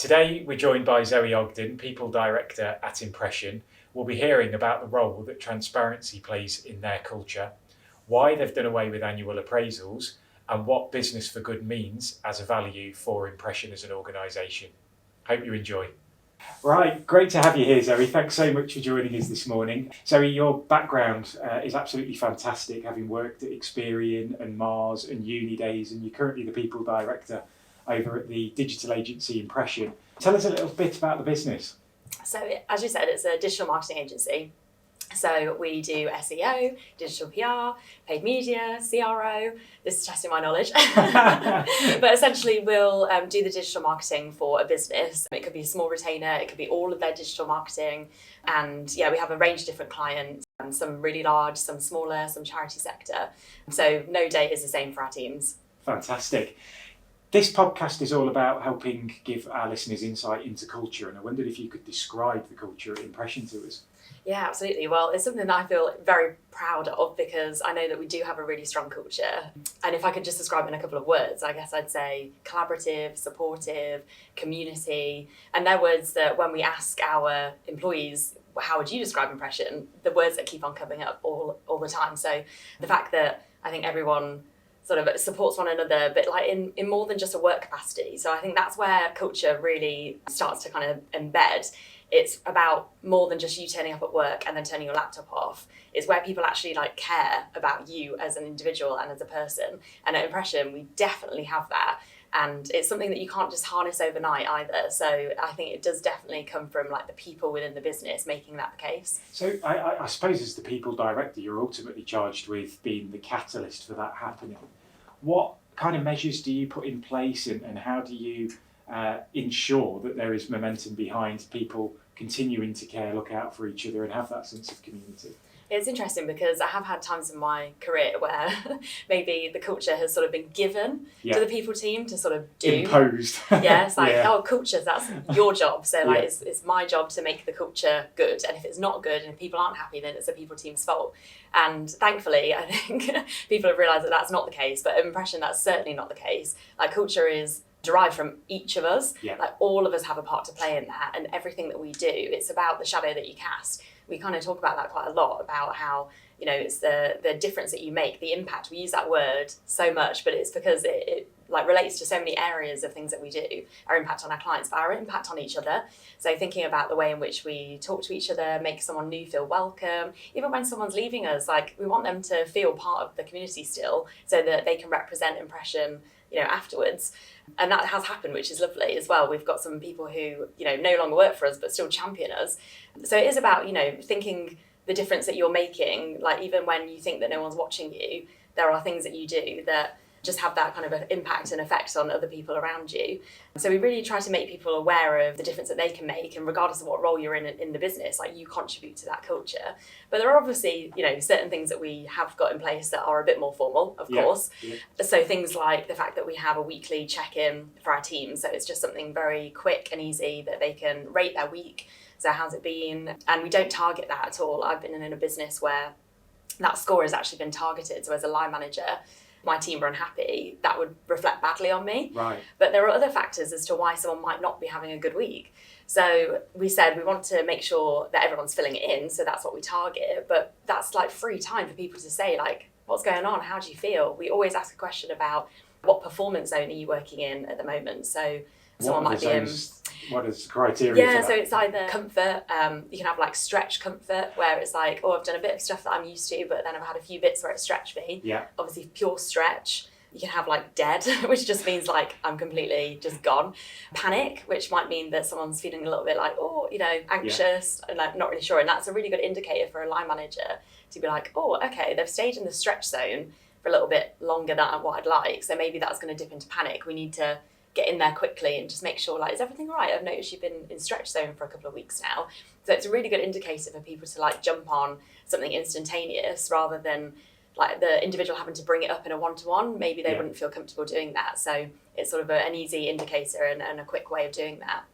Today we're joined by Zoe Ogden, People Director at Impression. We'll be hearing about the role that transparency plays in their culture, why they've done away with annual appraisals, and what business for good means as a value for Impression as an organisation. Hope you enjoy. Right, great to have you here, Zoe. Thanks so much for joining us this morning. Zoe, your background is absolutely fantastic, having worked at Experian and Mars and Uni Days, and you're currently the People Director over at the digital agency Impression. Tell us a little bit about the business. So, as you said, it's a digital marketing agency. So we do SEO, digital PR, paid media, CRO. This is testing my knowledge. But essentially we'll do the digital marketing for a business. It could be a small retainer, it could be all of their digital marketing. And yeah, we have a range of different clients, some really large, some smaller, some charity sector. So no day is the same for our teams. Fantastic. This podcast is all about helping give our listeners insight into culture, and I wondered if you could describe the culture at Impression to us. Yeah, absolutely. Well, it's something that I feel very proud of because I know that we do have a really strong culture. And if I could just describe in a couple of words, I guess I'd say collaborative, supportive, community. And they're words that when we ask our employees, how would you describe Impression? The words that keep on coming up all the time. So the fact that I think everyone sort of supports one another, but like in more than just a work capacity. So I think that's where culture really starts to kind of embed. It's about more than just you turning up at work and then turning your laptop off. It's where people actually like care about you as an individual and as a person. And at Impression, we definitely have that. And it's something that you can't just harness overnight either. So I think it does definitely come from like the people within the business making that the case. So I suppose as the People Director, you're ultimately charged with being the catalyst for that happening. What kind of measures do you put in place and how do you ensure that there is momentum behind people continuing to care, look out for each other and have that sense of community? It's interesting because I have had times in my career where maybe the culture has sort of been given to the people team to sort of do. Imposed. Yeah, it's like, oh, culture, that's your job. So like, it's my job to make the culture good. And if it's not good and if people aren't happy, then it's the people team's fault. And thankfully, I think people have realised that that's not the case. But at Impression, that's certainly not the case. Like culture is derived from each of us. Like all of us have a part to play in that, and everything that we do, it's about the shadow that you cast. We kind of talk about that quite a lot, about how, you know, it's the difference that you make, the impact. We use that word so much, but it's because it like relates to so many areas of things that we do, our impact on our clients, but our impact on each other. So thinking about the way in which we talk to each other, make someone new feel welcome, even when someone's leaving us, like we want them to feel part of the community still so that they can represent Impression, you know, afterwards. And that has happened, which is lovely as well. We've got some people who, you know, no longer work for us, but still champion us. So it is about, you know, thinking the difference that you're making, like even when you think that no one's watching you, there are things that you do that just have that kind of an impact and effect on other people around you. So we really try to make people aware of the difference that they can make, and regardless of what role you're in the business, like you contribute to that culture. But there are obviously, you know, certain things that we have got in place that are a bit more formal, of course. So things like the fact that we have a weekly check-in for our team. So it's just something very quick and easy that they can rate their week. So how's it been? And we don't target that at all. I've been in a business where that score has actually been targeted. So as a line manager, my team were unhappy, that would reflect badly on me. Right. But there are other factors as to why someone might not be having a good week. So we said we want to make sure that everyone's filling it in, so that's what we target. But that's like free time for people to say, like, what's going on? How do you feel? We always ask a question about what performance zone are you working in at the moment? So someone might be in... What is the criteria? Yeah, so it's either comfort, you can have like stretch comfort, where it's like, oh, I've done a bit of stuff that I'm used to, but then I've had a few bits where it stretched me. Yeah. Obviously, pure stretch. You can have like dead, which just means like I'm completely just gone. Panic, which might mean that someone's feeling a little bit like, oh, you know, anxious and like not really sure. And that's a really good indicator for a line manager to be like, oh, okay, they've stayed in the stretch zone for a little bit longer than what I'd like. So maybe that's going to dip into panic. We need to get in there quickly and just make sure, like, is everything all right? I've noticed you've been in stretch zone for a couple of weeks now. So it's a really good indicator for people to like jump on something instantaneous rather than like the individual having to bring it up in a one-to-one. Maybe they wouldn't feel comfortable doing that. So it's sort of an easy indicator and a quick way of doing that.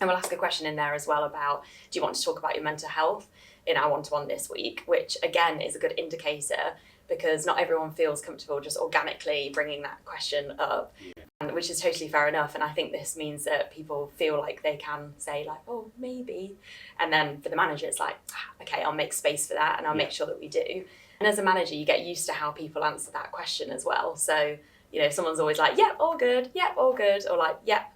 And we'll ask a question in there as well about, do you want to talk about your mental health in our one-to-one this week? Which again is a good indicator because not everyone feels comfortable just organically bringing that question up. And which is totally fair enough. And I think this means that people feel like they can say like, oh, maybe. And then for the manager, it's like, okay, I'll make space for that and I'll make sure that we do. And as a manager, you get used to how people answer that question as well. So, if someone's always like, yep, all good, or like, yep,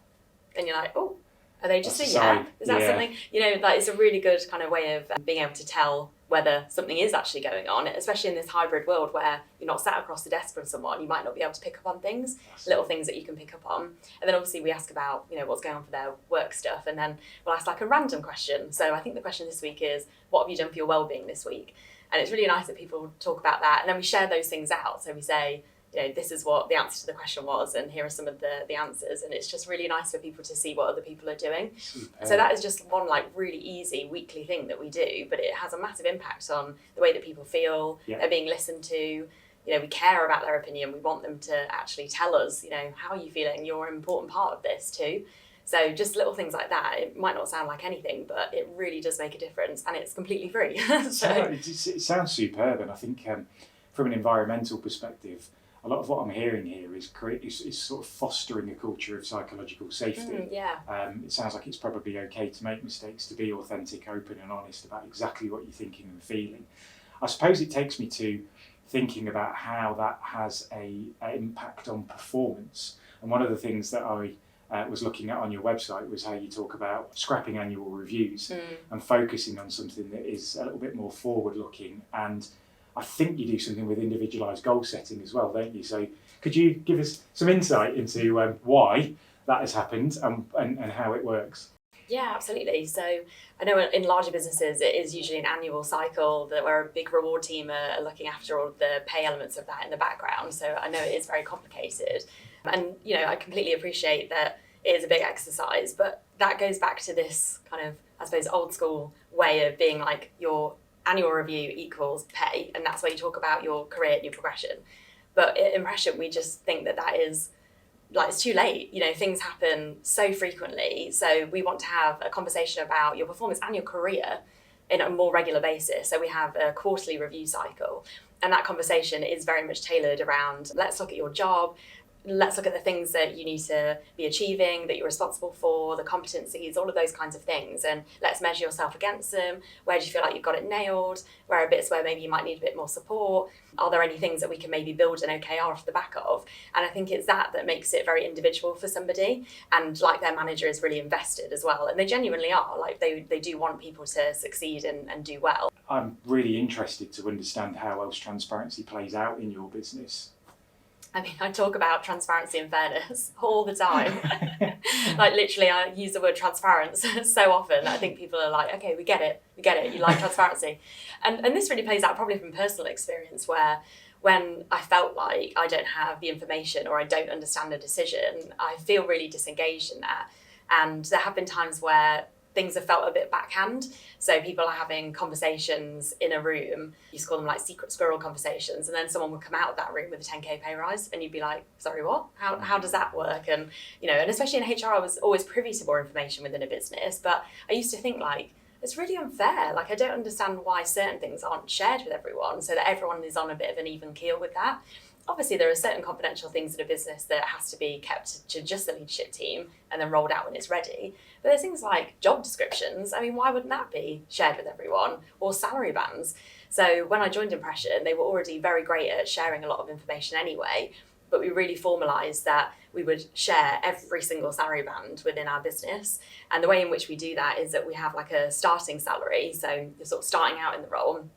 then you're like, oh, are they just a yeah? Is that something? That is a really good kind of way of being able to tell whether something is actually going on, especially in this hybrid world where you're not sat across the desk from someone, you might not be able to pick up on things, little things that you can pick up on. And then obviously we ask about, what's going on for their work stuff, and then we'll ask like a random question. So I think the question this week is, what have you done for your wellbeing this week? And it's really nice that people talk about that, and then we share those things out. So we say, this is what the answer to the question was, and here are some of the answers. And it's just really nice for people to see what other people are doing. Super. So that is just one like really easy weekly thing that we do, but it has a massive impact on the way that people feel. They're being listened to. We care about their opinion. We want them to actually tell us, how are you feeling? You're an important part of this too. So just little things like that. It might not sound like anything, but it really does make a difference, and it's completely free. It sounds superb, and I think from an environmental perspective, a lot of what I'm hearing here is sort of fostering a culture of psychological safety. It sounds like it's probably okay to make mistakes, to be authentic, open and honest about exactly what you're thinking and feeling. I suppose it takes me to thinking about how that has an impact on performance. And one of the things that I was looking at on your website was how you talk about scrapping annual reviews and focusing on something that is a little bit more forward-looking. And I think you do something with individualised goal setting as well, don't you? So could you give us some insight into why that has happened and how it works? Yeah, absolutely. So I know in larger businesses, it is usually an annual cycle where a big reward team are looking after all of the pay elements of that in the background. So I know it is very complicated. And, I completely appreciate that it is a big exercise, but that goes back to this kind of, I suppose, old school way of being like your annual review equals pay, and that's where you talk about your career and your progression. But at Impression, we just think that is like, it's too late. Things happen so frequently, so we want to have a conversation about your performance and your career in a more regular basis. So we have a quarterly review cycle, and that conversation is very much tailored around, let's look at your job. Let's look at the things that you need to be achieving, that you're responsible for, the competencies, all of those kinds of things. And let's measure yourself against them. Where do you feel like you've got it nailed? Where are bits where maybe you might need a bit more support? Are there any things that we can maybe build an OKR off the back of? And I think it's that makes it very individual for somebody. And like their manager is really invested as well. And they genuinely are. Like they do want people to succeed and do well. I'm really interested to understand how else transparency plays out in your business. I mean, I talk about transparency and fairness all the time. Like literally, I use the word transparent so often. I think people are like, okay, we get it, you like transparency. And this really plays out probably from personal experience, where when I felt like I don't have the information or I don't understand a decision, I feel really disengaged in that. And there have been times where things have felt a bit backhand. So people are having conversations in a room, you used to call them like secret squirrel conversations, and then someone would come out of that room with a 10k pay rise, and you'd be like, sorry, what? How does that work? And and especially in HR, I was always privy to more information within a business, but I used to think like, it's really unfair. Like, I don't understand why certain things aren't shared with everyone so that everyone is on a bit of an even keel with that. Obviously, there are certain confidential things in a business that has to be kept to just the leadership team and then rolled out when it's ready. But there's things like job descriptions. I mean, why wouldn't that be shared with everyone? Or salary bands. So when I joined Impression, they were already very great at sharing a lot of information anyway. But we really formalised that we would share every single salary band within our business. And the way in which we do that is that we have like a starting salary. So you're sort of starting out in the role.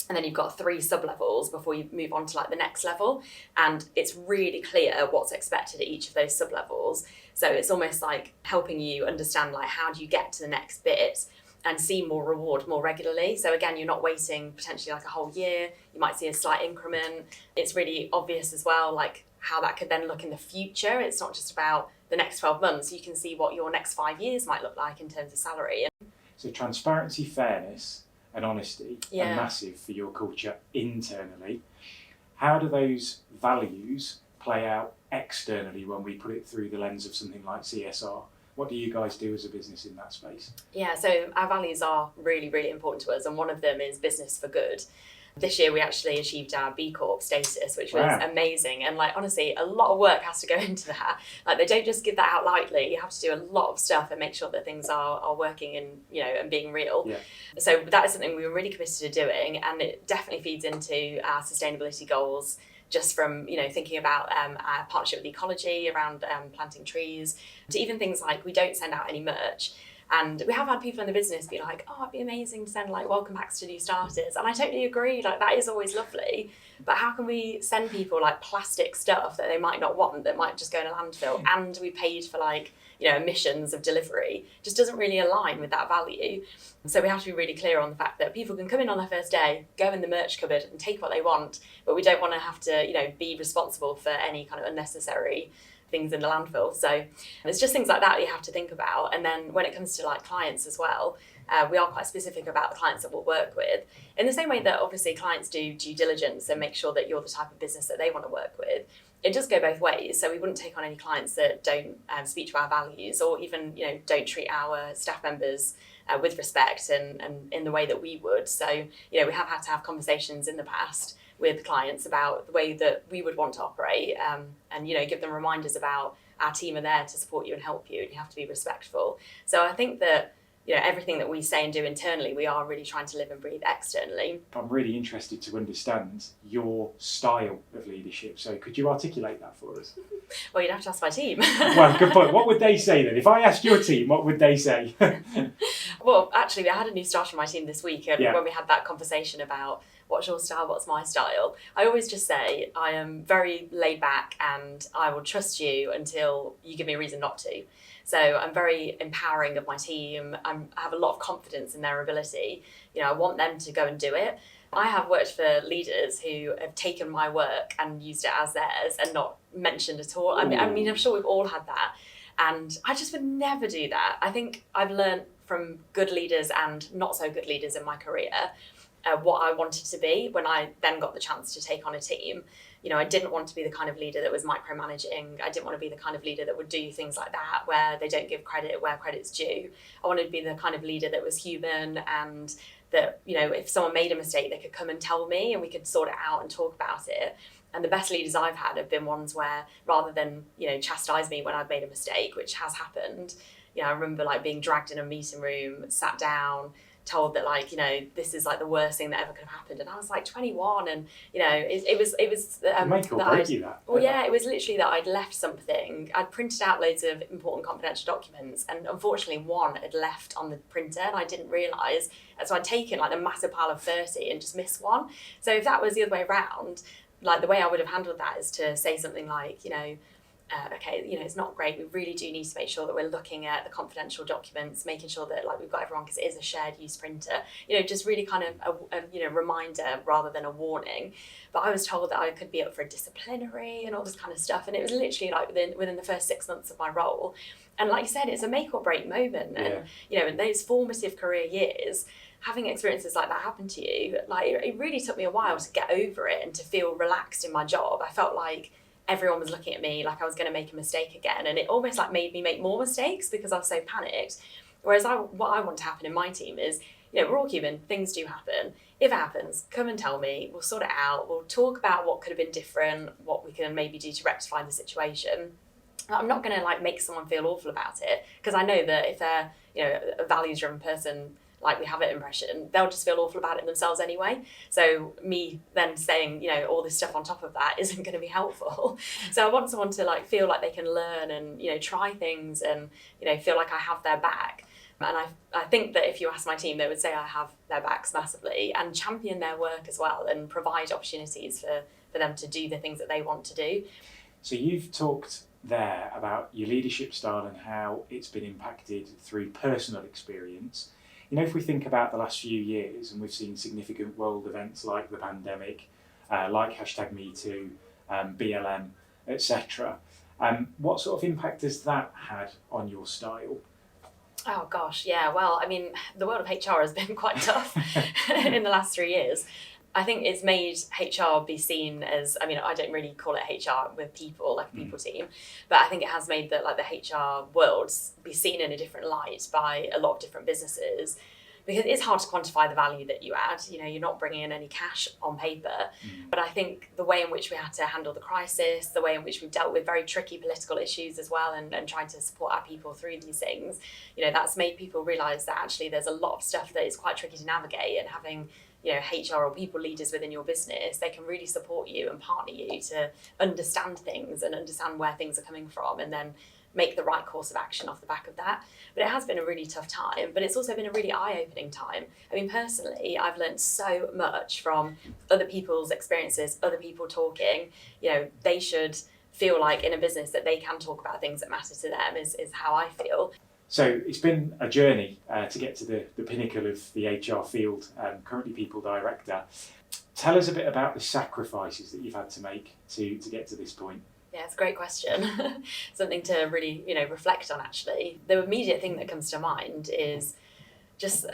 And then you've got 3 sub-levels before you move on to like the next level. And it's really clear what's expected at each of those sub-levels. So it's almost like helping you understand like, how do you get to the next bit and see more reward more regularly. So again, you're not waiting potentially like a whole year. You might see a slight increment. It's really obvious as well, like how that could then look in the future. It's not just about the next 12 months. You can see what your next 5 years might look like in terms of salary. So transparency, fairness and honesty are massive for your culture internally. How do those values play out externally when we put it through the lens of something like CSR? What do you guys do as a business in that space? Yeah, so our values are really, really important to us, and one of them is business for good. This year we actually achieved our B Corp status, which was Wow. amazing. And like, honestly, a lot of work has to go into that. Like, they don't just give that out lightly. You have to do a lot of stuff and make sure that things are working and, you know, and being real. Yeah. So that is something we were really committed to doing, and it definitely feeds into our sustainability goals, just from, you know, thinking about our partnership with ecology around planting trees, to even things like we don't send out any merch. And we have had people in the business be like, oh, it'd be amazing to send like welcome packs to new starters. And I totally agree, like that is always lovely. But how can we send people like plastic stuff that they might not want, that might just go in a landfill, and we paid for like, you know, emissions of delivery? Just doesn't really align with that value. So we have to be really clear on the fact that people can come in on their first day, go in the merch cupboard and take what they want, but we don't want to have to, you know, be responsible for any kind of unnecessary things in the landfill. So it's just things like that you have to think about. And then when it comes to like clients as well, we are quite specific about the clients that we'll work with, in the same way that obviously clients do due diligence and make sure that you're the type of business that they want to work with. It does go both ways. So we wouldn't take on any clients that don't speak to our values, or even, you know, don't treat our staff members with respect and in the way that we would. So, you know, we have had to have conversations in the past with clients about the way that we would want to operate, and, you know, give them reminders about our team are there to support you and help you, and you have to be respectful. So I think that, you know, everything that we say and do internally, we are really trying to live and breathe externally. I'm really interested to understand your style of leadership. So could you articulate that for us? Well, you'd have to ask my team. Well, good point. What would they say then? If I asked your team, what would they say? Well, actually, I had a new starter in my team this week, and Yeah. when we had that conversation about what's your style, what's my style, I always just say I am very laid back and I will trust you until you give me a reason not to. So I'm very empowering of my team. I have a lot of confidence in their ability. You know, I want them to go and do it. I have worked for leaders who have taken my work and used it as theirs and not mentioned at all. I mean, I'm sure we've all had that. And I just would never do that. I think I've learned from good leaders and not so good leaders in my career what I wanted to be when I then got the chance to take on a team. You know, I didn't want to be the kind of leader that was micromanaging. I didn't want to be the kind of leader that would do things like that, where they don't give credit where credit's due. I wanted to be the kind of leader that was human, and that, you know, if someone made a mistake, they could come and tell me and we could sort it out and talk about it. And the best leaders I've had have been ones where, rather than, you know, chastise me when I've made a mistake, which has happened, you know, I remember like being dragged in a meeting room, sat down, told that, like, you know, this is like the worst thing that ever could have happened, and I was like 21, and, you know, it was Make or break you that. well, yeah, it was literally that I'd left something. I'd printed out loads of important confidential documents, and unfortunately one had left on the printer and I didn't realise. And so I'd taken like a massive pile of 30 and just missed one. So if that was the other way around, like the way I would have handled that is to say something like, you know, okay, you know, it's not great. We really do need to make sure that we're looking at the confidential documents, making sure that like we've got everyone, because it is a shared use printer. You know, just really kind of a you know, reminder rather than a warning. But I was told that I could be up for a disciplinary and all this kind of stuff, and it was literally like within the first 6 months of my role. And like you said, it's a make or break moment. Yeah. And, you know, in those formative career years, having experiences like that happen to you, like it really took me a while to get over it and to feel relaxed in my job. I felt like everyone was looking at me like I was going to make a mistake again, and it almost like made me make more mistakes because I was so panicked. Whereas what I want to happen in my team is, you know, we're all human, things do happen. If it happens, come and tell me, we'll sort it out, we'll talk about what could have been different, what we can maybe do to rectify the situation. I'm not going to like make someone feel awful about it, because I know that if they're, you know, a values driven person like we have at Impression, they'll just feel awful about it themselves anyway. So me then saying, you know, all this stuff on top of that isn't going to be helpful. So I want someone to like feel like they can learn and, you know, try things and, you know, feel like I have their back. And I think that if you ask my team, they would say I have their backs massively, and champion their work as well and provide opportunities for them to do the things that they want to do. So you've talked there about your leadership style and how it's been impacted through personal experience. You know, if we think about the last few years, and we've seen significant world events like the pandemic, like #MeToo, BLM, etc. What sort of impact has that had on your style? Oh gosh, yeah. Well, I mean, the world of HR has been quite tough in the last 3 years. I think it's made HR be seen as, I mean, I don't really call it HR with people, like a people team, but I think it has made the HR world be seen in a different light by a lot of different businesses. because it's hard to quantify the value that you add. You're not bringing in any cash on paper. But I think the way in which we had to handle the crisis, the way in which we've dealt with very tricky political issues as well, and trying to support our people through these things, that's made people realise that actually there's a lot of stuff that is quite tricky to navigate, and having HR or people leaders within your business, they can really support you and partner you to understand things and understand where things are coming from, and then make the right course of action off the back of that. But it has been a really tough time, but it's also been a really eye-opening time. I mean, personally, I've learned so much from other people's experiences, other people talking. They should feel like in a business that they can talk about things that matter to them is how I feel. So it's been a journey to get to the pinnacle of the HR field, currently People Director. Tell us a bit about the sacrifices that you've had to make to get to this point. Yeah, it's a great question. Something to really, reflect on, actually. The immediate thing that comes to mind is just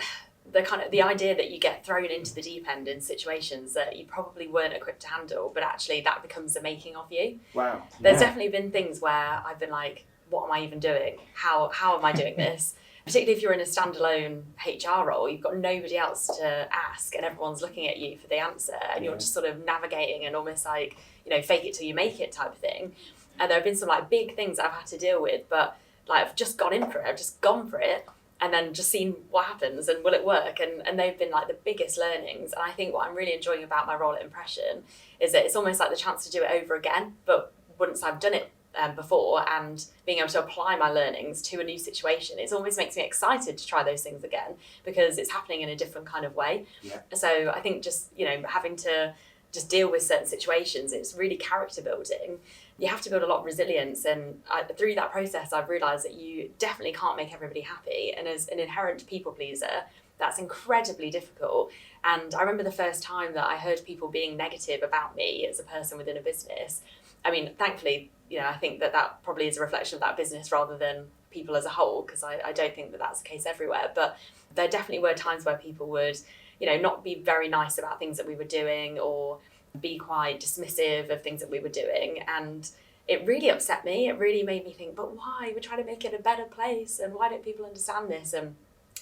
the idea that you get thrown into the deep end in situations that you probably weren't equipped to handle, but actually that becomes the making of you. Wow. There's definitely been things where I've been like, what am I even doing? How am I doing this? Particularly if you're in a standalone HR role, you've got nobody else to ask and everyone's looking at you for the answer, and you're just sort of navigating and almost like, fake it till you make it type of thing. And there have been some like big things I've had to deal with, but like I've just gone in for it. I've just gone for it and then just seen what happens and will it work? And they've been like the biggest learnings. And I think what I'm really enjoying about my role at Impression is that it's almost like the chance to do it over again, but once I've done it before, and being able to apply my learnings to a new situation, it almost makes me excited to try those things again because it's happening in a different kind of way. Yeah. So I think just, having to just deal with certain situations, it's really character building. You have to build a lot of resilience, and through that process I've realised that you definitely can't make everybody happy, and as an inherent people pleaser, that's incredibly difficult. And I remember the first time that I heard people being negative about me as a person within a business. I mean, thankfully, I think that probably is a reflection of that business rather than people as a whole, because I don't think that that's the case everywhere. But there definitely were times where people would, not be very nice about things that we were doing, or be quite dismissive of things that we were doing. And it really upset me. It really made me think, but why? We're trying to make it a better place, and why don't people understand this? And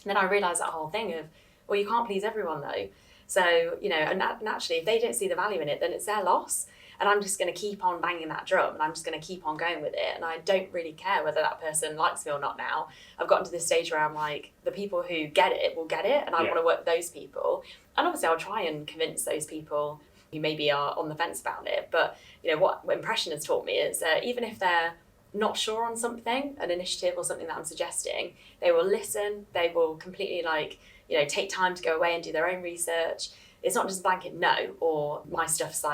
then I realised that whole thing of, well, you can't please everyone though. So, and naturally, if they don't see the value in it, then it's their loss. And I'm just going to keep on banging that drum, and I'm just going to keep on going with it. And I don't really care whether that person likes me or not now. I've gotten to this stage where I'm like, the people who get it will get it, and I want to work with those people. And obviously I'll try and convince those people who maybe are on the fence about it. But, what Impression has taught me is that even if they're not sure on something, an initiative or something that I'm suggesting, they will listen, they will completely take time to go away and do their own research. It's not just a blanket no, or my stuff's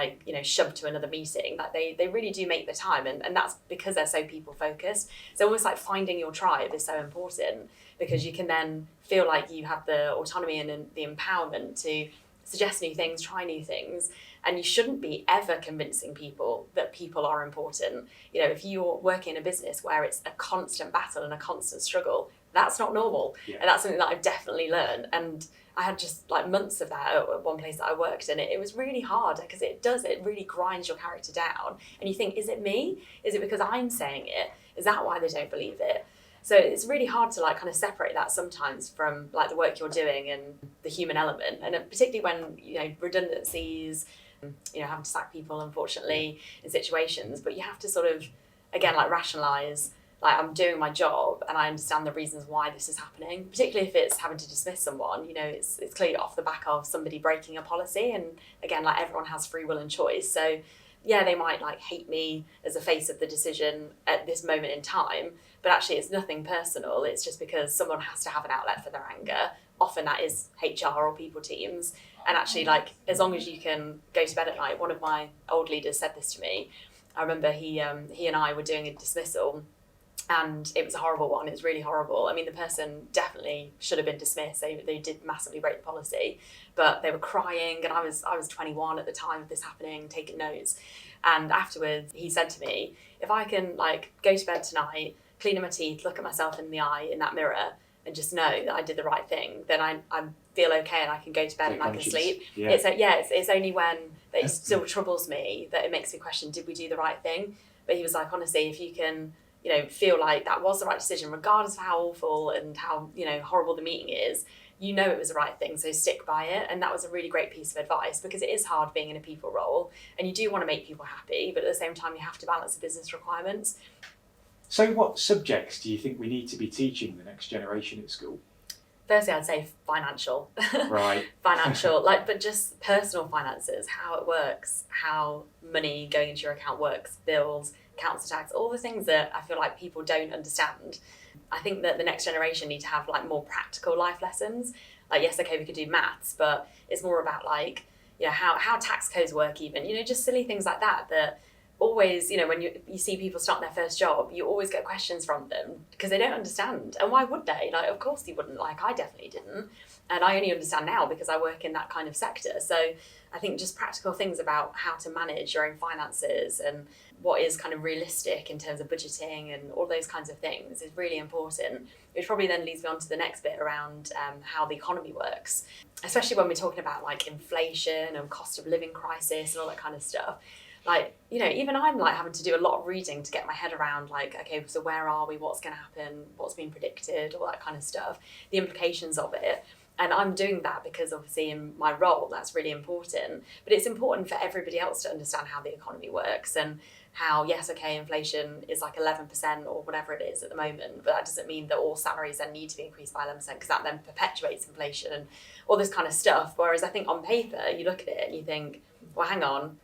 shoved to another meeting. Like they really do make the time, and that's because they're so people focused. So almost like finding your tribe is so important, because you can then feel like you have the autonomy and the empowerment to suggest new things, try new things, and you shouldn't be ever convincing people that people are important. If you're working in a business where it's a constant battle and a constant struggle, that's not normal. Yeah. And that's something that I've definitely learned. And I had just months of that at one place that I worked in. It was really hard because it really grinds your character down. And you think, is it me? Is it because I'm saying it? Is that why they don't believe it? So it's really hard to kind of separate that sometimes from the work you're doing and the human element. And particularly when, redundancies, having to sack people, unfortunately, in situations, but you have to sort of, again, rationalise, I'm doing my job and I understand the reasons why this is happening, particularly if it's having to dismiss someone. It's clearly off the back of somebody breaking a policy, and again, everyone has free will and choice. So yeah, they might hate me as a face of the decision at this moment in time, but actually it's nothing personal. It's just because someone has to have an outlet for their anger. Often that is HR or people teams. And actually, as long as you can go to bed at night, one of my old leaders said this to me. I remember he and I were doing a dismissal, and it was a horrible one. It was really horrible. I mean, the person definitely should have been dismissed. They did massively break the policy, but they were crying, and I was 21 at the time of this happening, taking notes. And afterwards, he said to me, if I can go to bed tonight, clean my teeth, look at myself in the eye in that mirror, and just know that I did the right thing, then I feel okay and I can go to bed and I can sleep. Yeah. It's only when it still troubles me that it makes me question, did we do the right thing? But he was like, honestly, if you can feel like that was the right decision, regardless of how awful and how horrible the meeting is, you know it was the right thing, so stick by it. And that was a really great piece of advice, because it is hard being in a people role and you do want to make people happy, but at the same time you have to balance the business requirements. So what subjects do you think we need to be teaching the next generation at school? Firstly, I'd say financial. Right. Financial, but just personal finances, how it works, how money going into your account works, bills, council tax, all the things that I feel like people don't understand. I think that the next generation need to have more practical life lessons. Yes, okay, we could do maths, but it's more about how tax codes work even, just silly things like that always, when you see people start their first job, you always get questions from them because they don't understand. And why would they? Of course you wouldn't. I definitely didn't. And I only understand now because I work in that kind of sector. So I think just practical things about how to manage your own finances and what is kind of realistic in terms of budgeting and all those kinds of things is really important, which probably then leads me on to the next bit around how the economy works, especially when we're talking about inflation and cost of living crisis and all that kind of stuff. Even I'm having to do a lot of reading to get my head around okay, so where are we, what's going to happen, what's been predicted, all that kind of stuff, the implications of it. And I'm doing that because obviously in my role that's really important, but it's important for everybody else to understand how the economy works and how, yes, okay, inflation is 11% or whatever it is at the moment, but that doesn't mean that all salaries then need to be increased by 11% because that then perpetuates inflation and all this kind of stuff. Whereas I think on paper you look at it and you think, well, hang on,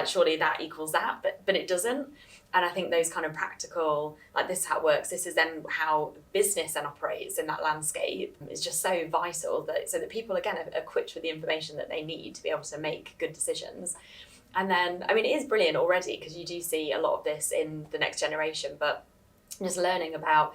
surely that equals that, but it doesn't. And I think those kind of practical, this is how it works, this is then how business then operates in that landscape, is just so vital so that people, again, are equipped with the information that they need to be able to make good decisions. And then, it is brilliant already because you do see a lot of this in the next generation, but just learning about,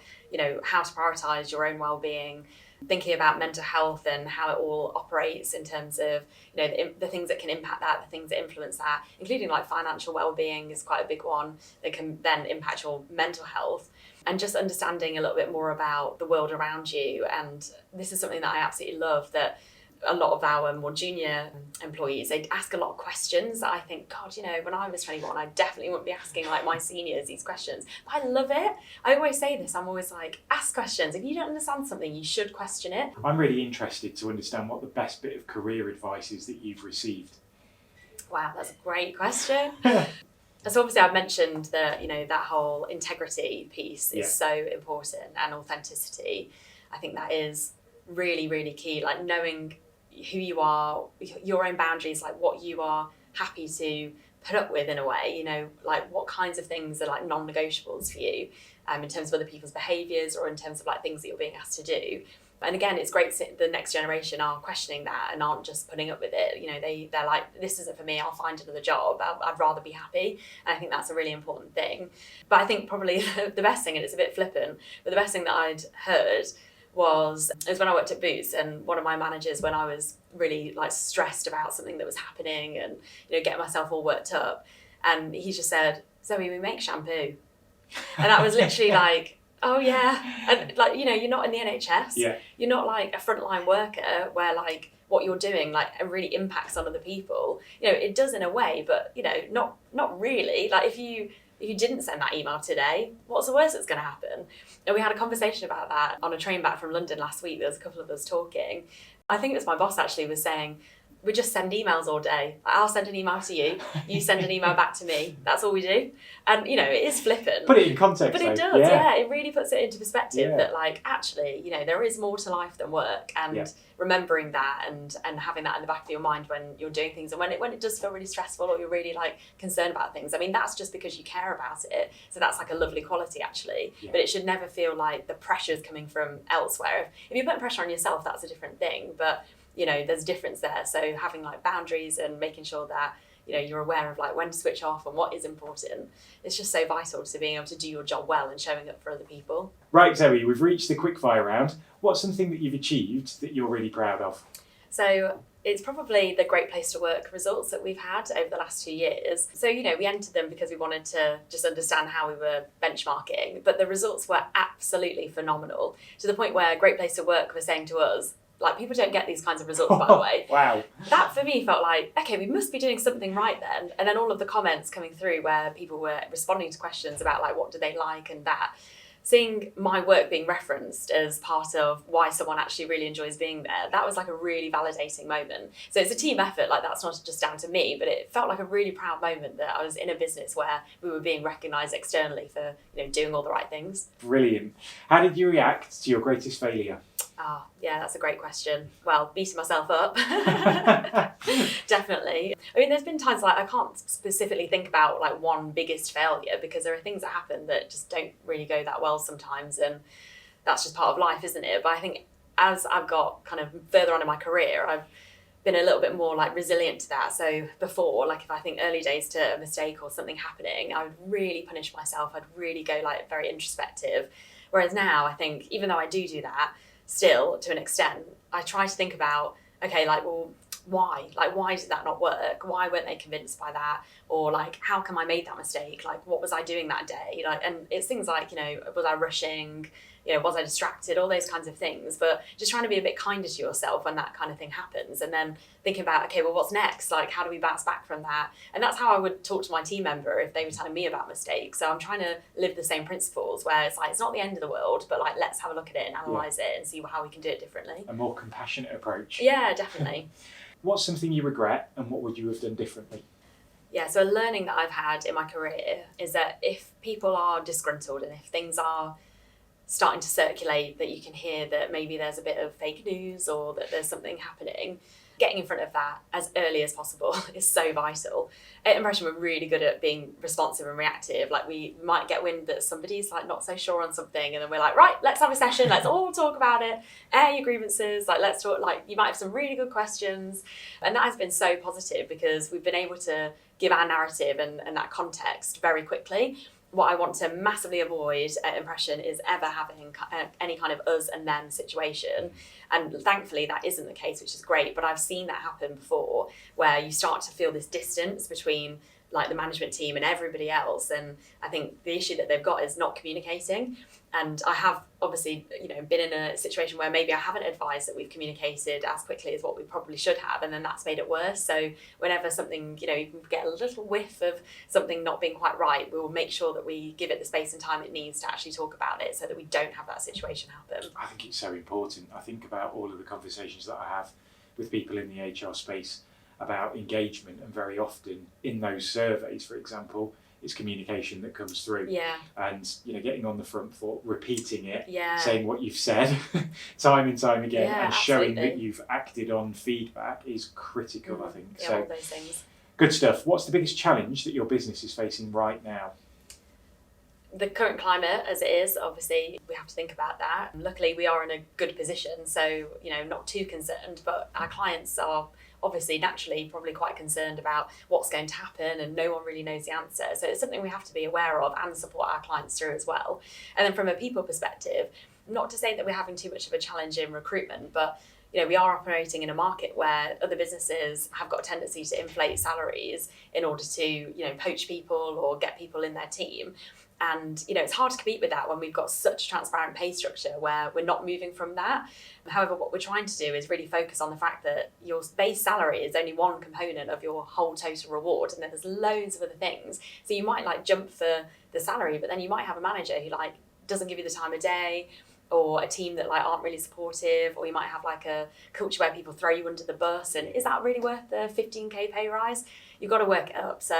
how to prioritise your own well-being, thinking about mental health and how it all operates in terms of the things that can impact that, the things that influence that, including financial well-being is quite a big one that can then impact your mental health, and just understanding a little bit more about the world around you. And this is something that I absolutely love, that a lot of our more junior employees, they ask a lot of questions that I think, God, when I was 21, I definitely wouldn't be asking my seniors these questions. But I love it. I always say this, I'm always ask questions. If you don't understand something, you should question it. I'm really interested to understand what the best bit of career advice is that you've received. Wow, that's a great question. So obviously I've mentioned that, that whole integrity piece is so important, and authenticity. I think that is really, really key, knowing who you are, your own boundaries, what you are happy to put up with in a way, what kinds of things are non-negotiables for you in terms of other people's behaviours or in terms of things that you're being asked to do. And again, it's great the next generation are questioning that and aren't just putting up with it. They're this isn't for me, I'll find another job, I'd rather be happy. And I think that's a really important thing. But I think probably the best thing, and it's a bit flippant, but the best thing that I'd heard was when I worked at Boots, and one of my managers, when I was really stressed about something that was happening and getting myself all worked up, and he just said, Zoe, we make shampoo. And that was literally oh yeah. And you're not in the NHS. Yeah. You're not a frontline worker where what you're doing it really impacts on other people. It does in a way, but not really. If you didn't send that email today, what's the worst that's going to happen? And we had a conversation about that on a train back from London last week. There was a couple of us talking. I think it was my boss actually was saying, we just send emails all day. I'll send an email to you, you send an email back to me. That's all we do. And, it is flippant. Put it in context. But it does, yeah. It really puts it into perspective that, actually, there is more to life than work. And remembering that and having that in the back of your mind when you're doing things. And when it does feel really stressful or you're really, concerned about things, that's just because you care about it. So that's, a lovely quality, actually. Yeah. But it should never feel like the pressure's coming from elsewhere. If you're putting pressure on yourself, that's a different thing. But there's a difference there. So having boundaries and making sure that, you're aware of when to switch off and what is important. It's just so vital to being able to do your job well and showing up for other people. Right, Zoe, we've reached the quickfire round. What's something that you've achieved that you're really proud of? So it's probably the Great Place to Work results that we've had over the last 2 years. So, we entered them because we wanted to just understand how we were benchmarking, but the results were absolutely phenomenal, to the point where Great Place to Work was saying to us, people don't get these kinds of results, by the way. Wow. That for me felt okay, we must be doing something right then. And then all of the comments coming through where people were responding to questions about what do they like and that seeing my work being referenced as part of why someone actually really enjoys being there, that was like a really validating moment. So it's a team effort, like that's not just down to me, but it felt like a really proud moment that I was in a business where we were being recognised externally for, doing all the right things. Brilliant. How did you react to your greatest failure? Oh, yeah, that's a great question. Well, beating myself up. Definitely. I mean, there's been times like I can't specifically think about like one biggest failure, because there are things that happen that just don't really go that well sometimes, and that's just part of life, isn't it? But I think as I've got kind of further on in my career, I've been a little bit more like resilient to that. So before, like if I think early days to a mistake or something happening, I would really punish myself. I'd really go like very introspective. Whereas now I think, even though I do that, still, to an extent, I try to think about, okay, like, well, why? Like, why did that not work? Why weren't they convinced by that? Or like, how come I made that mistake? Like, what was I doing that day? Like, and it's things like, was I rushing? Was I distracted? All those kinds of things. But just trying to be a bit kinder to yourself when that kind of thing happens. And then thinking about, okay, well, what's next? Like, how do we bounce back from that? And that's how I would talk to my team member if they were telling me about mistakes. So I'm trying to live the same principles where it's like, it's not the end of the world, but like, let's have a look at it and analyse it and see how we can do it differently. A more compassionate approach. Yeah, definitely. What's something you regret, and what would you have done differently? Yeah, so a learning that I've had in my career is that if people are disgruntled and if things are starting to circulate that you can hear that maybe there's a bit of fake news or that there's something happening, getting in front of that as early as possible is so vital. At Impression, we're really good at being responsive and reactive. Like, we might get wind that somebody's like not so sure on something, and then we're like, right, let's have a session, let's all talk about it, air your grievances, like let's talk, like you might have some really good questions. And that has been so positive because we've been able to give our narrative and that context very quickly. What I want to massively avoid at Impression is ever having any kind of us and them situation. And thankfully that isn't the case, which is great. But I've seen that happen before, where you start to feel this distance between like the management team and everybody else. And I think the issue that they've got is not communicating. And I have obviously, been in a situation where maybe I haven't advised that we've communicated as quickly as what we probably should have, and then that's made it worse. So whenever something, you can get a little whiff of something not being quite right, we will make sure that we give it the space and time it needs to actually talk about it, so that we don't have that situation happen. I think it's so important. I think about all of the conversations that I have with people in the HR space about engagement, and very often in those surveys, for example, it's communication that comes through. Yeah. And getting on the front foot, repeating it, Yeah. saying what you've said time and time again, Yeah, and showing absolutely. that you've acted on feedback is critical, I think. Yeah, So all those things. good stuff. What's the biggest challenge that your business is facing right now? The current climate as it is, obviously we have to think about that. Luckily we are in a good position, so not too concerned, but our clients are obviously naturally probably quite concerned about what's going to happen, and no one really knows the answer. So it's something we have to be aware of and support our clients through as well. And then from a people perspective, not to say that we're having too much of a challenge in recruitment, but we are operating in a market where other businesses have got a tendency to inflate salaries in order to poach people or get people in their team. And it's hard to compete with that when we've got such a transparent pay structure where we're not moving from that. However, what we're trying to do is really focus on the fact that your base salary is only one component of your whole total reward, and then there's loads of other things. So you might like jump for the salary, but then you might have a manager who like doesn't give you the time of day, or a team that like aren't really supportive, or you might have like a culture where people throw you under the bus, and is that really worth the 15k pay rise? You've got to work it up. So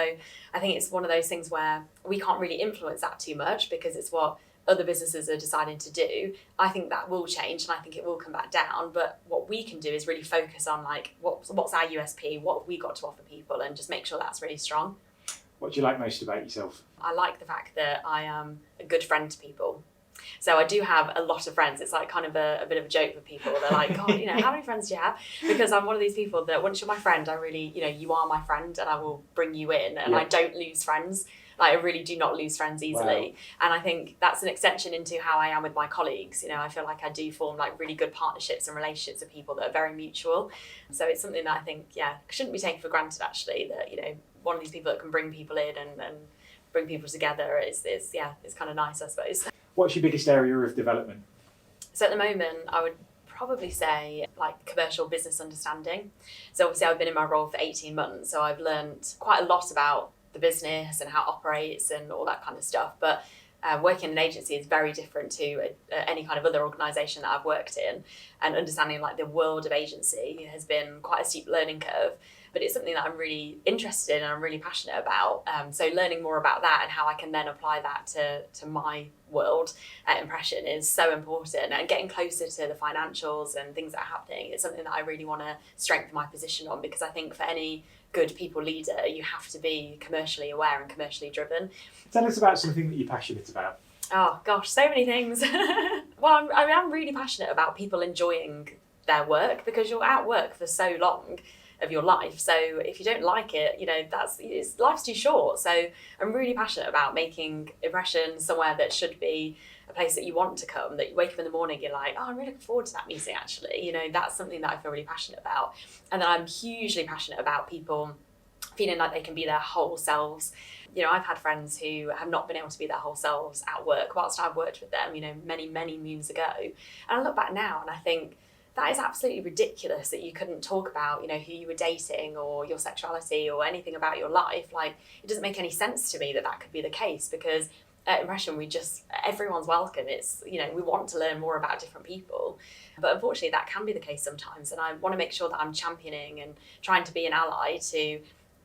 I think it's one of those things where we can't really influence that too much because it's what other businesses are deciding to do. I think that will change, and I think it will come back down, but what we can do is really focus on like what's our USP, what have we got to offer people, and just make sure that's really strong. What do you like most about yourself? I like the fact that I am a good friend to people. So I do have a lot of friends. It's like kind of a bit of a joke with people. They're like, God, how many friends do you have? Because I'm one of these people that once you're my friend, I really, you are my friend, and I will bring you in, and I don't lose friends. Like, I really do not lose friends easily. Wow. And I think that's an extension into how I am with my colleagues. I feel like I do form like really good partnerships and relationships with people that are very mutual. So it's something that I think, shouldn't be taken for granted actually, that, one of these people that can bring people in and bring people together is kind of nice, I suppose. What's your biggest area of development? So at the moment, I would probably say like commercial business understanding. So obviously I've been in my role for 18 months, so I've learned quite a lot about the business and how it operates and all that kind of stuff. But Working in an agency is very different to any kind of other organisation that I've worked in, and understanding like the world of agency has been quite a steep learning curve. But it's something that I'm really interested in and I'm really passionate about. So learning more about that and how I can then apply that to my world at Impression is so important. And getting closer to the financials and things that are happening is something that I really want to strengthen my position on, because I think for any good people leader, you have to be commercially aware and commercially driven. Tell us about something that you're passionate about. Oh gosh, so many things. Well, I'm really passionate about people enjoying their work, because you're at work for so long of your life. So if you don't like it, life's too short. So I'm really passionate about making Impression somewhere that should be a place that you want to come, that you wake up in the morning, you're like, oh, I'm really looking forward to that meeting actually. That's something that I feel really passionate about. And then I'm hugely passionate about people feeling like they can be their whole selves. I've had friends who have not been able to be their whole selves at work whilst I've worked with them, many, many moons ago. And I look back now and I think, that is absolutely ridiculous that you couldn't talk about, who you were dating or your sexuality or anything about your life. Like, it doesn't make any sense to me that could be the case, because at Impression, everyone's welcome. It's, we want to learn more about different people. But unfortunately, that can be the case sometimes. And I want to make sure that I'm championing and trying to be an ally to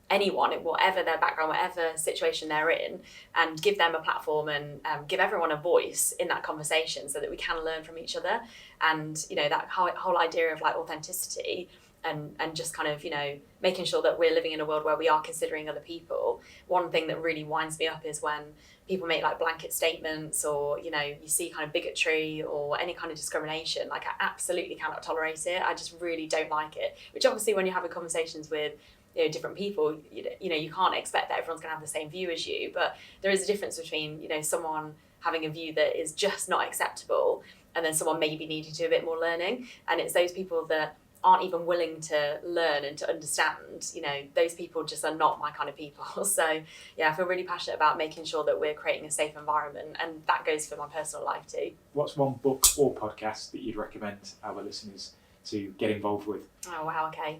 anyone, whatever their background, whatever situation they're in, and give them a platform and give everyone a voice in that conversation so that we can learn from each other. And that whole idea of like authenticity and just kind of making sure that we're living in a world where we are considering other people. One thing that really winds me up is when people make like blanket statements, or you see kind of bigotry or any kind of discrimination. Like, I absolutely cannot tolerate it. I just really don't like it, which obviously when you're having conversations with different people, you can't expect that everyone's going to have the same view as you. But there is a difference between someone having a view that is just not acceptable and then someone maybe needing to do a bit more learning. And it's those people that aren't even willing to learn and to understand, those people just are not my kind of people. So yeah, I feel really passionate about making sure that we're creating a safe environment, and that goes for my personal life too. What's one book or podcast that you'd recommend our listeners to get involved with? Oh wow, okay.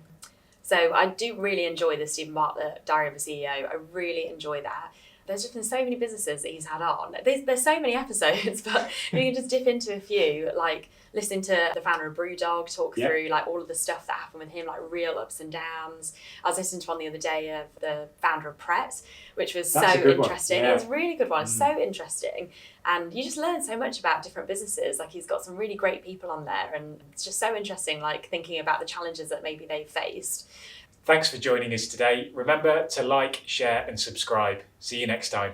So I do really enjoy the Stephen Bartlett Diary of a CEO. I really enjoy that. There's just been so many businesses that he's had on. There's so many episodes, but you can just dip into a few, like listening to the founder of Brewdog talk through like all of the stuff that happened with him, like real ups and downs. I was listening to one the other day of the founder of Pret, which was so interesting. Yeah. It was a really good one. It's so interesting. And you just learn so much about different businesses. Like, he's got some really great people on there, and it's just so interesting, like thinking about the challenges that maybe they've faced. Thanks for joining us today. Remember to like, share and subscribe. See you next time.